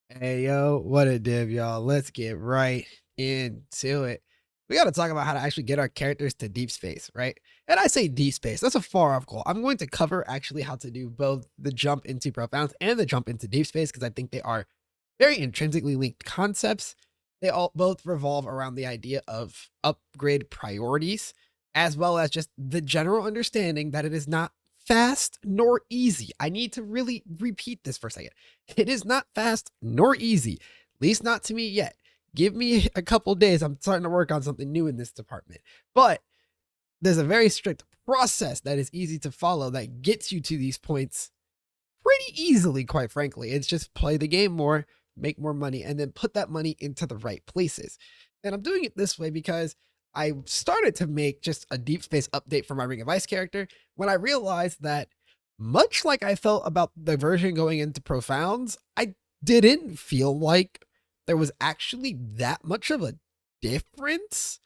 Hey yo, what a div, y'all. Let's get right into it. We got to talk about how to actually get our characters to deep space, right? And I say deep space, that's a far off goal. I'm going to cover actually how to do both the jump into profounds and the jump into deep space because I think they are very intrinsically linked concepts. They all both revolve around the idea of upgrade priorities, as well as just the general understanding that it is not fast nor easy. I need to really repeat this for a second. It is not fast nor easy, at least not to me yet. Give me a couple days. I'm starting to work on something new in this department. But there's a very strict process that is easy to follow that gets you to these points pretty easily, quite frankly. It's just play the game more, make more money, and then put that money into the right places. And I'm doing it this way because I started to make just a deep space update for my Ring of Ice character when I realized that much like I felt about the version going into Profounds, I didn't feel like there was actually that much of a difference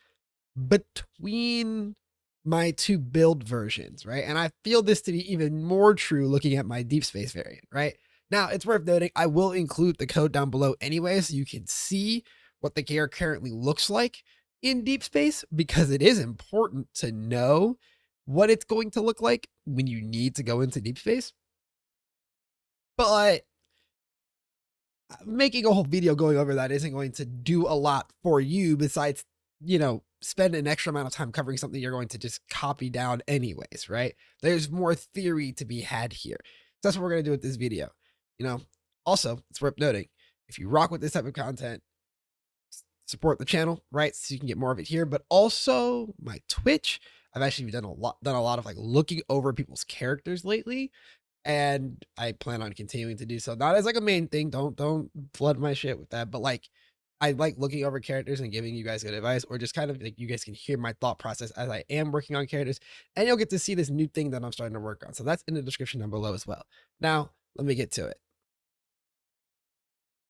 between my two build versions, right? And I feel this to be even more true looking at my deep space variant, right? Now, it's worth noting, I will include the code down below anyway, so you can see what the gear currently looks like in deep space, because it is important to know what it's going to look like when you need to go into deep space. But making a whole video going over that isn't going to do a lot for you besides, spend an extra amount of time covering something you're going to just copy down anyways, right? There's more theory to be had here. So that's what we're going to do with this video. Also, it's worth noting, if you rock with this type of content, support the channel, right? So you can get more of it here, but also my Twitch. I've actually done a lot of like looking over people's characters lately, and I plan on continuing to do so. Not as like a main thing. Don't flood my shit with that, but like I like looking over characters and giving you guys good advice, or just kind of like you guys can hear my thought process as I am working on characters, and you'll get to see this new thing that I'm starting to work on. So that's in the description down below as well. Now, let me get to it.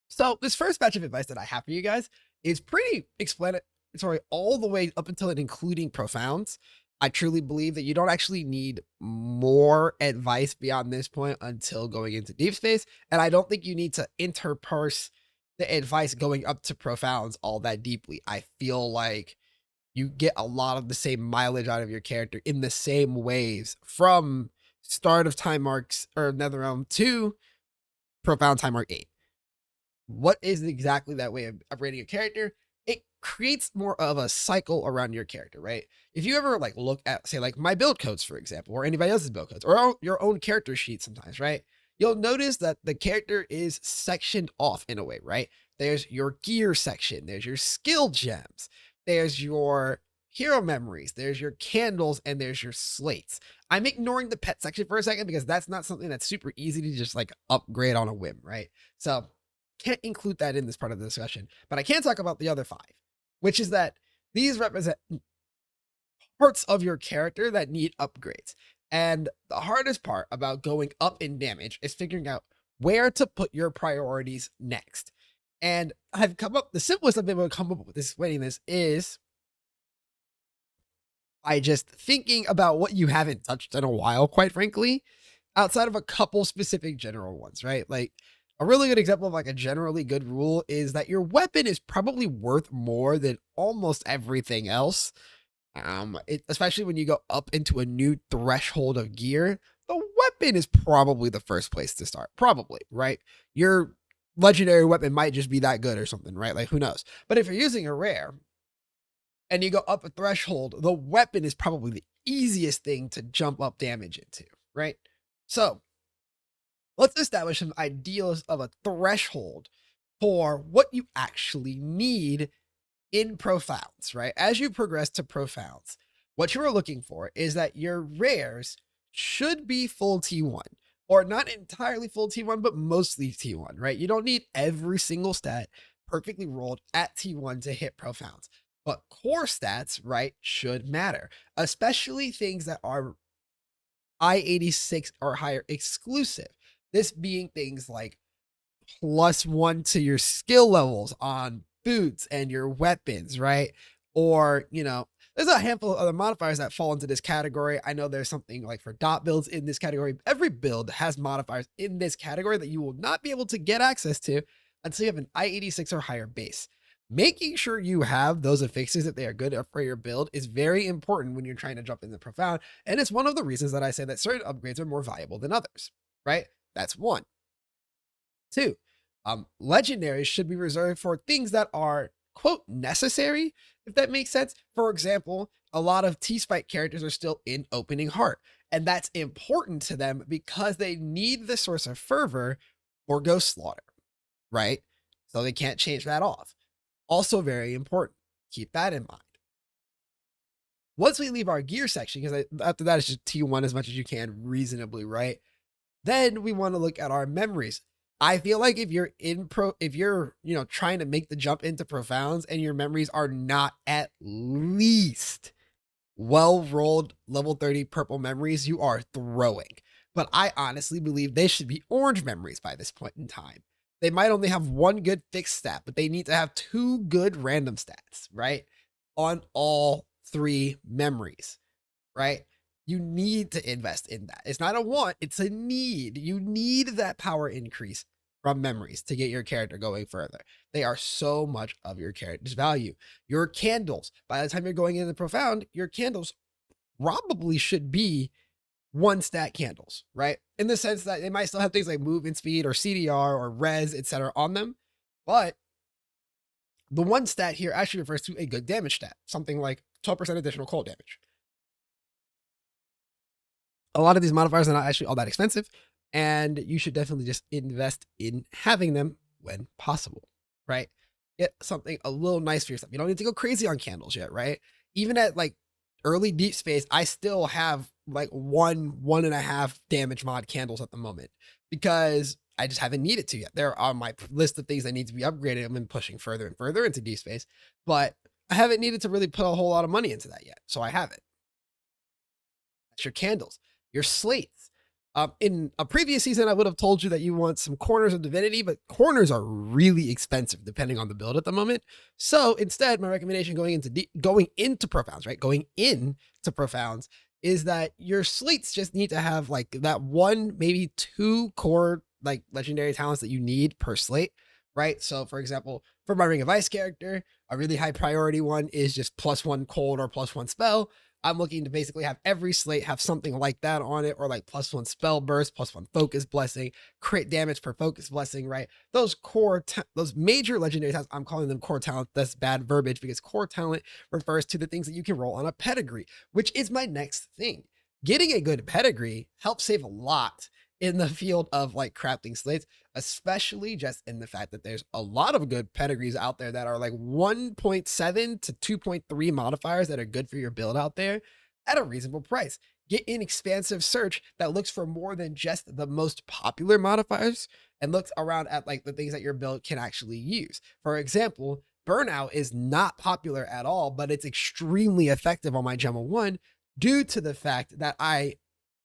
So this first batch of advice that I have for you guys is pretty explanatory all the way up until and including profounds. I truly believe that you don't actually need more advice beyond this point until going into deep space. And I don't think you need to interparse the advice going up to profounds all that deeply. I feel like you get a lot of the same mileage out of your character in the same waves from start of time marks or Netherrealm to profound time mark 8. What is exactly that way of upgrading a character? It creates more of a cycle around your character, right? If you ever like look at, say, like my build codes, for example, or anybody else's build codes, or your own character sheet sometimes, right? You'll notice that the character is sectioned off in a way, right? There's your gear section, there's your skill gems, there's your hero memories, there's your candles, and there's your slates. I'm ignoring the pet section for a second because that's not something that's super easy to just like upgrade on a whim, right? So can't include that in this part of the discussion, but I can talk about the other 5, which is that these represent parts of your character that need upgrades. And the hardest part about going up in damage is figuring out where to put your priorities next. And I've come up, the simplest I've been able to come up with explaining this is by just thinking about what you haven't touched in a while, quite frankly, outside of a couple specific general ones, right? Like a really good example of like a generally good rule is that your weapon is probably worth more than almost everything else. Especially when you go up into a new threshold of gear, the weapon is probably the first place to start. Probably, right? Your legendary weapon might just be that good or something, right? Like who knows? But if you're using a rare and you go up a threshold, the weapon is probably the easiest thing to jump up damage into, right? So let's establish some ideals of a threshold for what you actually need in profounds, right? As you progress to profounds, what you are looking for is that your rares should be full T1, or not entirely full T1, but mostly T1, right? You don't need every single stat perfectly rolled at T1 to hit profounds, but core stats, right, should matter, especially things that are I-86 or higher exclusive. This being things like +1 to your skill levels on boots and your weapons, right? Or, there's a handful of other modifiers that fall into this category. I know there's something like for dot builds in this category. Every build has modifiers in this category that you will not be able to get access to until you have an I-86 or higher base. Making sure you have those affixes that they are good for your build is very important when you're trying to jump into profound. And it's one of the reasons that I say that certain upgrades are more valuable than others, right? That's one. Two, legendaries should be reserved for things that are, quote, necessary, if that makes sense. For example, a lot of T-Spike characters are still in opening heart, and that's important to them because they need the source of fervor or ghost slaughter, right? So they can't change that off. Also very important. Keep that in mind. Once we leave our gear section, because after that it's just T1 as much as you can reasonably, right? Then we want to look at our memories. I feel like if you're trying to make the jump into profounds and your memories are not at least well-rolled level 30 purple memories, you are throwing. But I honestly believe they should be orange memories by this point in time. They might only have one good fixed stat, but they need to have two good random stats, right? On all three memories, right? You need to invest in that. It's not a want, it's a need. You need that power increase from memories to get your character going further. They are so much of your character's value. Your candles, by the time you're going into profound, your candles probably should be one stat candles, right? In the sense that they might still have things like movement speed or CDR or res, etc. on them. But the one stat here actually refers to a good damage stat, something like 12% additional cold damage. A lot of these modifiers are not actually all that expensive, and you should definitely just invest in having them when possible, right? Get something a little nice for yourself. You don't need to go crazy on candles yet, right? Even at like early deep space, I still have like 1.5 damage mod candles at the moment because I just haven't needed to yet. They're on my list of things that need to be upgraded. I've been pushing further and further into deep space, but I haven't needed to really put a whole lot of money into that yet. So I haven't. That's your candles. Your slates. In a previous season, I would have told you that you want some corners of divinity, but corners are really expensive depending on the build at the moment. So instead, my recommendation going into profounds, right? Going into profounds is that your slates just need to have like that one, maybe two core like legendary talents that you need per slate, right? So for example, for my Ring of Ice character, a really high priority one is just +1 cold or +1 spell. I'm looking to basically have every slate have something like that on it, or like +1 spell burst, +1 focus blessing, crit damage per focus blessing, right? Those those major legendary talents, I'm calling them core talent. That's bad verbiage because core talent refers to the things that you can roll on a pedigree, which is my next thing. Getting a good pedigree helps save a lot in the field of like crafting slates, especially just in the fact that there's a lot of good pedigrees out there that are like 1.7 to 2.3 modifiers that are good for your build out there at a reasonable price. Get an expansive search that looks for more than just the most popular modifiers and looks around at like the things that your build can actually use. For example, Burnout is not popular at all, but it's extremely effective on my Gemma 1 due to the fact that I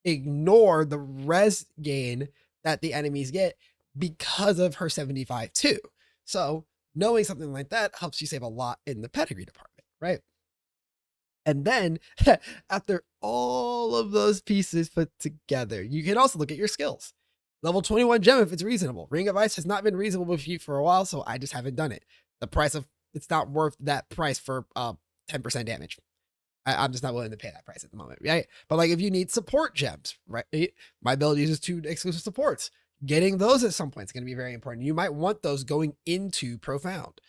ignore the res gain that the enemies get because of her 75 too. So knowing something like that helps you save a lot in the pedigree department, right? And then after all of those pieces put together, you can also look at your skills. Level 21 gem if it's reasonable. Ring of Ice has not been reasonable with you for a while, so I just haven't done it. The price of it's not worth that price for 10% damage. I'm just not willing to pay that price at the moment, right? But like if you need support gems, right? My build uses 2 exclusive supports. Getting those at some point is going to be very important. You might want those going into profound.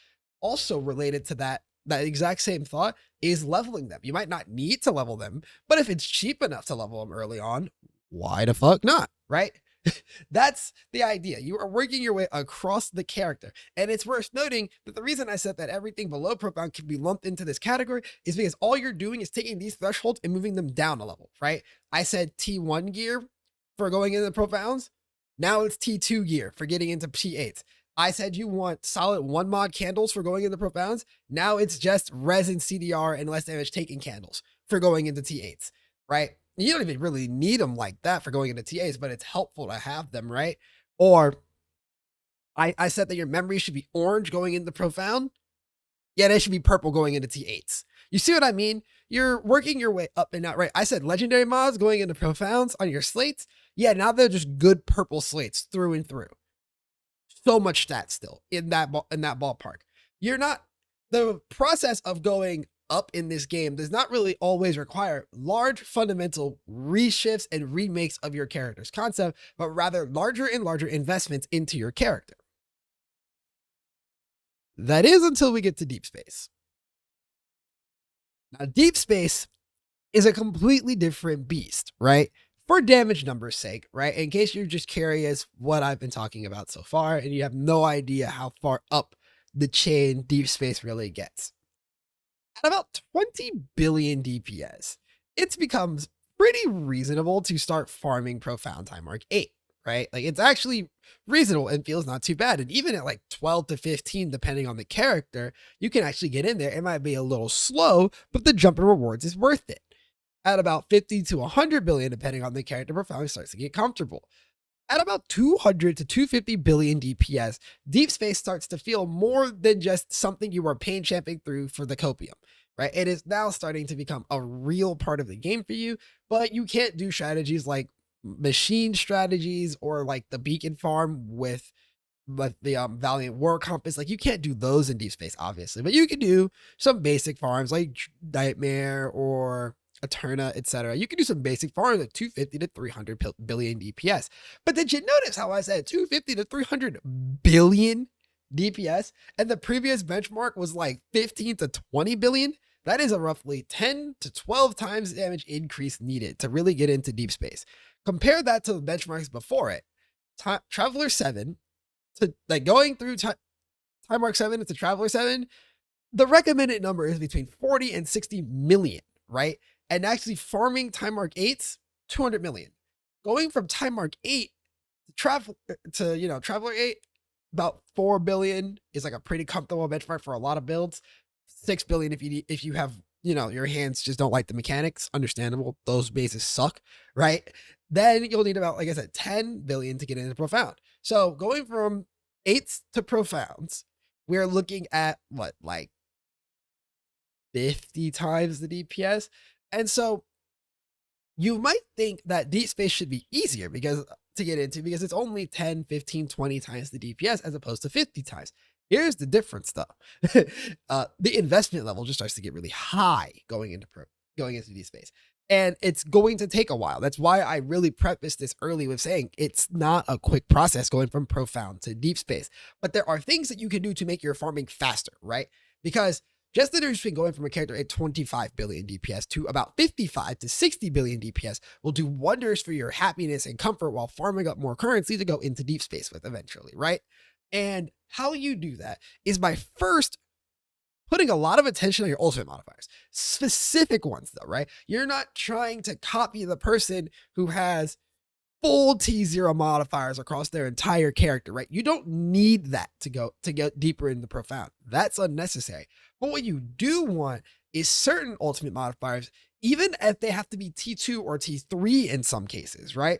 Also related to that exact same thought is leveling them. You might not need to level them, but if it's cheap enough to level them early on, why the fuck not, right? That's the idea. You are working your way across the character. And it's worth noting that the reason I said that everything below profound can be lumped into this category is because all you're doing is taking these thresholds and moving them down a level, right? I said T1 gear for going into profounds. Now it's T2 gear for getting into T8. I said you want solid 1 mod candles for going into profounds. Now it's just resin CDR and less damage taking candles for going into T8s, right? You don't even really need them like that for going into TAs, but it's helpful to have them, right? Or I said that your memory should be orange going into profound. Yeah, they should be purple going into T8s. You see what I mean? You're working your way up and out, right? I said legendary mods going into profounds on your slates. Yeah, now they're just good purple slates through and through. so much stats still in that ballpark. You're not, the process of going up in this game does not really always require large fundamental reshifts and remakes of your character's concept, but rather larger and larger investments into your character. That is until we get to deep space. Now, deep space is a completely different beast, right? For damage numbers sake, right? In case you're just curious what I've been talking about so far and you have no idea how far up the chain deep space really gets. At about 20 billion DPS, it becomes pretty reasonable to start farming Profound Time Arc 8, right? Like, it's actually reasonable and feels not too bad. And even at like 12 to 15, depending on the character, you can actually get in there. It might be a little slow, but the jump in rewards is worth it. At about 50 to 100 billion, depending on the character, Profound starts to get comfortable. At about 200 to 250 billion DPS, deep space starts to feel more than just something you are pain champing through for the copium, right? It is now starting to become a real part of the game for you, but you can't do strategies like machine strategies or like the beacon farm with the Valiant War Compass. Like, you can't do those in deep space, obviously, but you can do some basic farms like Nightmare or Eterna, etc. You can do some basic farms at 250 to 300 billion DPS. But did you notice how I said 250 to 300 billion DPS and the previous benchmark was like 15 to 20 billion? That is a roughly 10 to 12 times damage increase needed to really get into deep space. Compare that to the benchmarks before it. Traveler 7 to like going through Time Arc 7 to Traveler 7, the recommended number is between 40 and 60 million, right? And actually farming Time Arc 8's 200 million. Going from Time Arc 8 to Traveler 8, about 4 billion is like a pretty comfortable benchmark for a lot of builds. 6 billion if you have, your hands just don't like the mechanics. Understandable. Those bases suck, right? Then you'll need about, like I said, 10 billion to get into Profound. So going from 8s to Profounds, we're looking at what, like 50 times the DPS. And so you might think that deep space should be easier to get into because it's only 10, 15, 20 times the DPS as opposed to 50 times. Here's the difference though. The investment level just starts to get really high going into deep space. And it's going to take a while. That's why I really prefaced this early with saying it's not a quick process going from Profound to deep space. But there are things that you can do to make your farming faster, right? Because just the difference between going from a character at 25 billion DPS to about 55 to 60 billion DPS will do wonders for your happiness and comfort while farming up more currency to go into deep space with eventually, right? And how you do that is by first putting a lot of attention on your ultimate modifiers, specific ones though, right? You're not trying to copy the person who has full T0 modifiers across their entire character, right? You don't need that to get deeper into Profound. That's unnecessary. But what you do want is certain ultimate modifiers, even if they have to be T2 or T3 in some cases, right?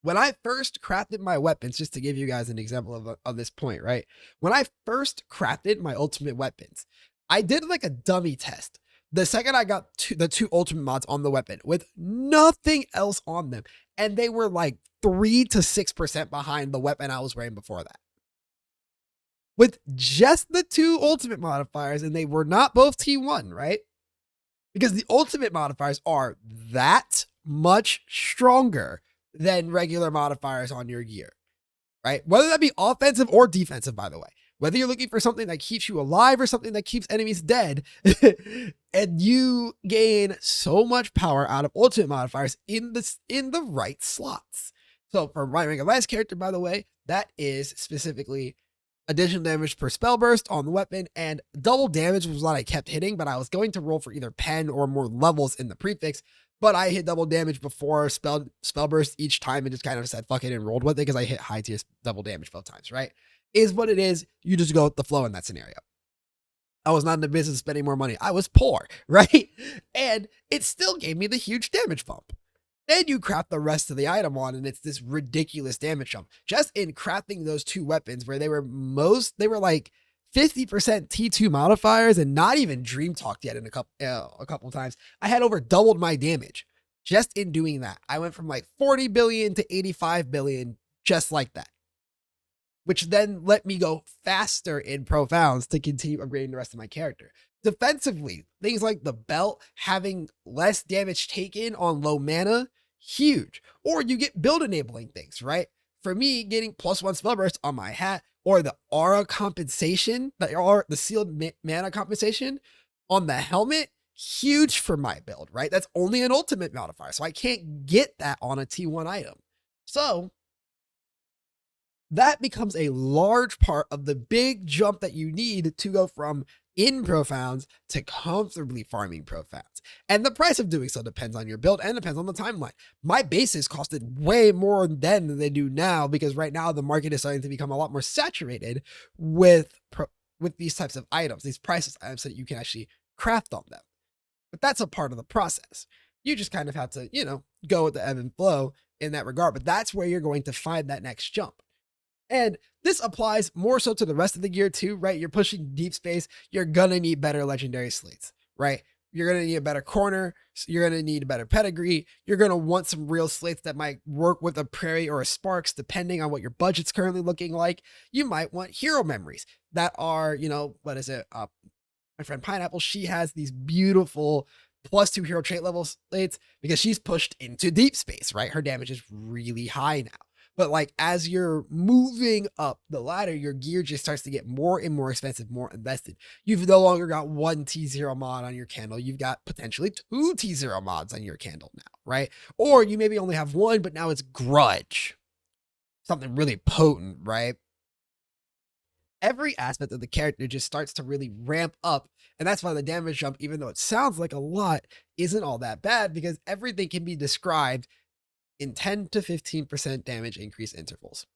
When I first crafted my weapons, just to give you guys an example of this point, right? When I first crafted my ultimate weapons, I did like a dummy test. The second I got the two ultimate mods on the weapon with nothing else on them, and they were like 3 to 6% behind the weapon I was wearing before that. With just the two ultimate modifiers, and they were not both T1, right? Because the ultimate modifiers are that much stronger than regular modifiers on your gear, right? Whether that be offensive or defensive, by the way. Whether you're looking for something that keeps you alive or something that keeps enemies dead, and you gain so much power out of ultimate modifiers in the right slots. So for my rank of last character, by the way, that is specifically additional damage per spell burst on the weapon, and double damage was what I kept hitting, but I was going to roll for either pen or more levels in the prefix, but I hit double damage before spell burst each time and just kind of said fuck it and rolled with it because I hit high tier double damage both times, right? Is what it is. You just go with the flow in that scenario. I was not in the business of spending more money. I was poor, right? And it still gave me the huge damage bump. Then you craft the rest of the item on, and it's this ridiculous damage jump. Just in crafting those two weapons where they were like 50% T2 modifiers and not even dream talked yet in a couple times. I had over doubled my damage just in doing that. I went from like 40 billion to 85 billion just like that. which then let me go faster in profounds to continue upgrading the rest of my character. Defensively, things like the belt having less damage taken on low mana, huge. Or you get build enabling things, right? For me, getting +1 spell burst on my hat, or the aura compensation, the sealed mana compensation on the helmet, huge for my build, right? That's only an ultimate modifier, so I can't get that on a T1 item. So that becomes a large part of the big jump that you need to go from in profounds to comfortably farming profounds. And the price of doing so depends on your build and depends on the timeline. My bases costed way more then than they do now, because right now the market is starting to become a lot more saturated with these types of items, these priceless items that you can actually craft on them. But that's a part of the process. You just kind of have to, go with the ebb and flow in that regard. But that's where you're going to find that next jump. And this applies more so to the rest of the gear too, right? You're pushing deep space. You're going to need better legendary slates, right? You're going to need a better corner. You're going to need a better pedigree. You're going to want some real slates that might work with a prairie or a sparks, depending on what your budget's currently looking like. You might want hero memories that are, my friend Pineapple, she has these beautiful +2 hero trait level slates because she's pushed into deep space, right? Her damage is really high now. But like, as you're moving up the ladder, your gear just starts to get more and more expensive, more invested. You've no longer got one T0 mod on your candle. You've got potentially 2 T0 mods on your candle now, right? Or you maybe only have one, but now it's grudge. Something really potent, right? Every aspect of the character just starts to really ramp up. And that's why the damage jump, even though it sounds like a lot, isn't all that bad, because everything can be described in 10 to 15% damage increase intervals.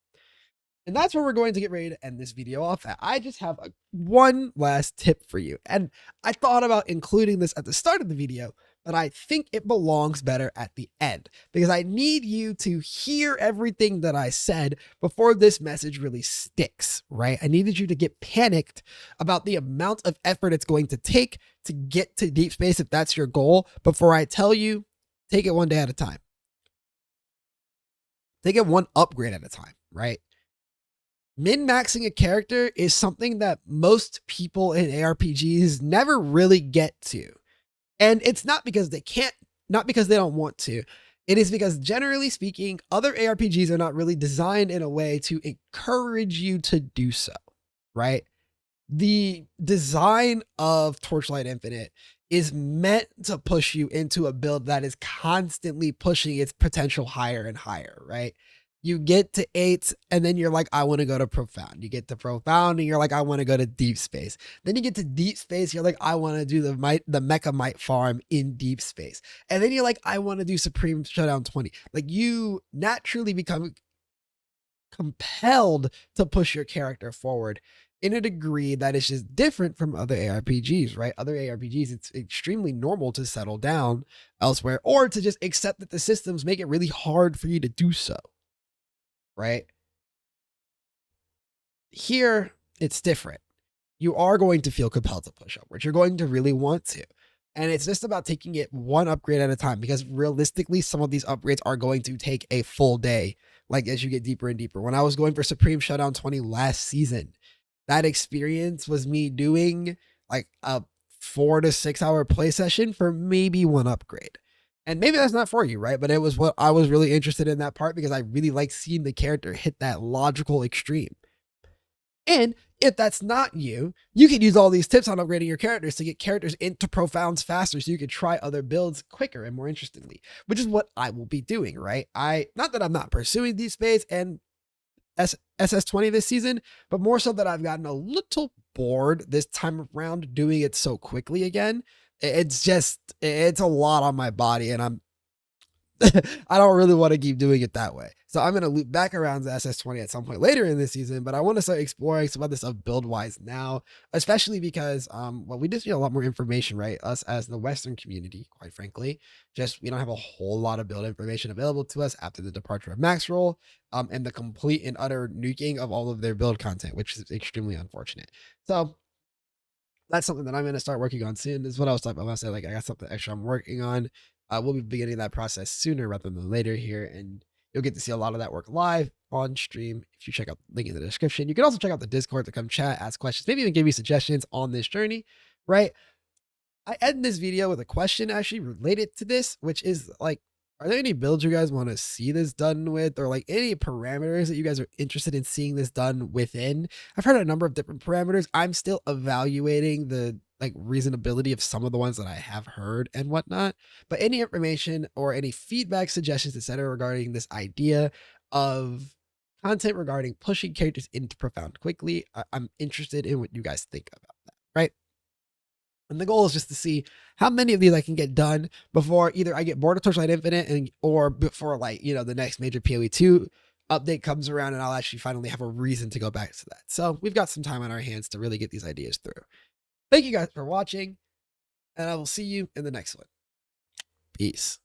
And that's where we're going to get ready to end this video off at. I just have one last tip for you. And I thought about including this at the start of the video, but I think it belongs better at the end, because I need you to hear everything that I said before this message really sticks, right? I needed you to get panicked about the amount of effort it's going to take to get to deep space if that's your goal, before I tell you, take it one day at a time. Take it one upgrade at a time, right? Min-maxing a character is something that most people in ARPGs never really get to. And it's not because they can't, not because they don't want to. It is because, generally speaking, other ARPGs are not really designed in a way to encourage you to do so, right? The design of Torchlight Infinite is meant to push you into a build that is constantly pushing its potential higher and higher, right? You get to 8 and then you're like, I want to go to profound. You get to profound and you're like, I want to go to deep space. Then you get to deep space. You're like, I want to do the mecha might farm in deep space. And then you're like, I want to do Supreme Showdown 20. Like, you naturally become compelled to push your character forward in a degree that is just different from other ARPGs, right? Other ARPGs, it's extremely normal to settle down elsewhere, or to just accept that the systems make it really hard for you to do so, right? Here, it's different. You are going to feel compelled to push upwards. You're going to really want to. And it's just about taking it one upgrade at a time, because realistically, some of these upgrades are going to take a full day, like as you get deeper and deeper. When I was going for Supreme Showdown 20 last season, that experience was me doing like a 4 to 6 hour play session for maybe one upgrade. And maybe that's not for you, right? But it was what I was really interested in that part, because I really like seeing the character hit that logical extreme. And if that's not you, you can use all these tips on upgrading your characters to get characters into profounds faster, so you can try other builds quicker and more interestingly, which is what I will be doing, right? Not that I'm not pursuing deep space and SS20 this season, but more so that I've gotten a little bored this time around doing it so quickly again. It's a lot on my body, and I don't really want to keep doing it that way. So I'm going to loop back around to SS20 at some point later in this season, but I want to start exploring some of this stuff build wise now, especially because, we just need a lot more information, right? Us as the Western community, quite frankly, we don't have a whole lot of build information available to us after the departure of Maxroll, and the complete and utter nuking of all of their build content, which is extremely unfortunate. So that's something that I'm going to start working on soon. This is what I was talking about. I said, like, I got something extra I'm working on. We'll be beginning that process sooner rather than later here, and you'll get to see a lot of that work live. on stream. If you check out the link in the description, you can also check out the Discord to come chat, ask questions, maybe even give me suggestions on this journey, right? I end this video with a question actually related to this, which is like, are there any builds you guys want to see this done with, or like any parameters that you guys are interested in seeing this done within? I've heard a number of different parameters. I'm still evaluating the like reasonability of some of the ones that I have heard and whatnot, but any information or any feedback, suggestions, etc., regarding this idea of content regarding pushing characters into profound quickly, I'm interested in what you guys think about that, right? And the goal is just to see how many of these I can get done before either I get bored of Torchlight Infinite or before like, the next major PoE 2 update comes around and I'll actually finally have a reason to go back to that. So we've got some time on our hands to really get these ideas through. Thank you guys for watching, and I will see you in the next one. Peace.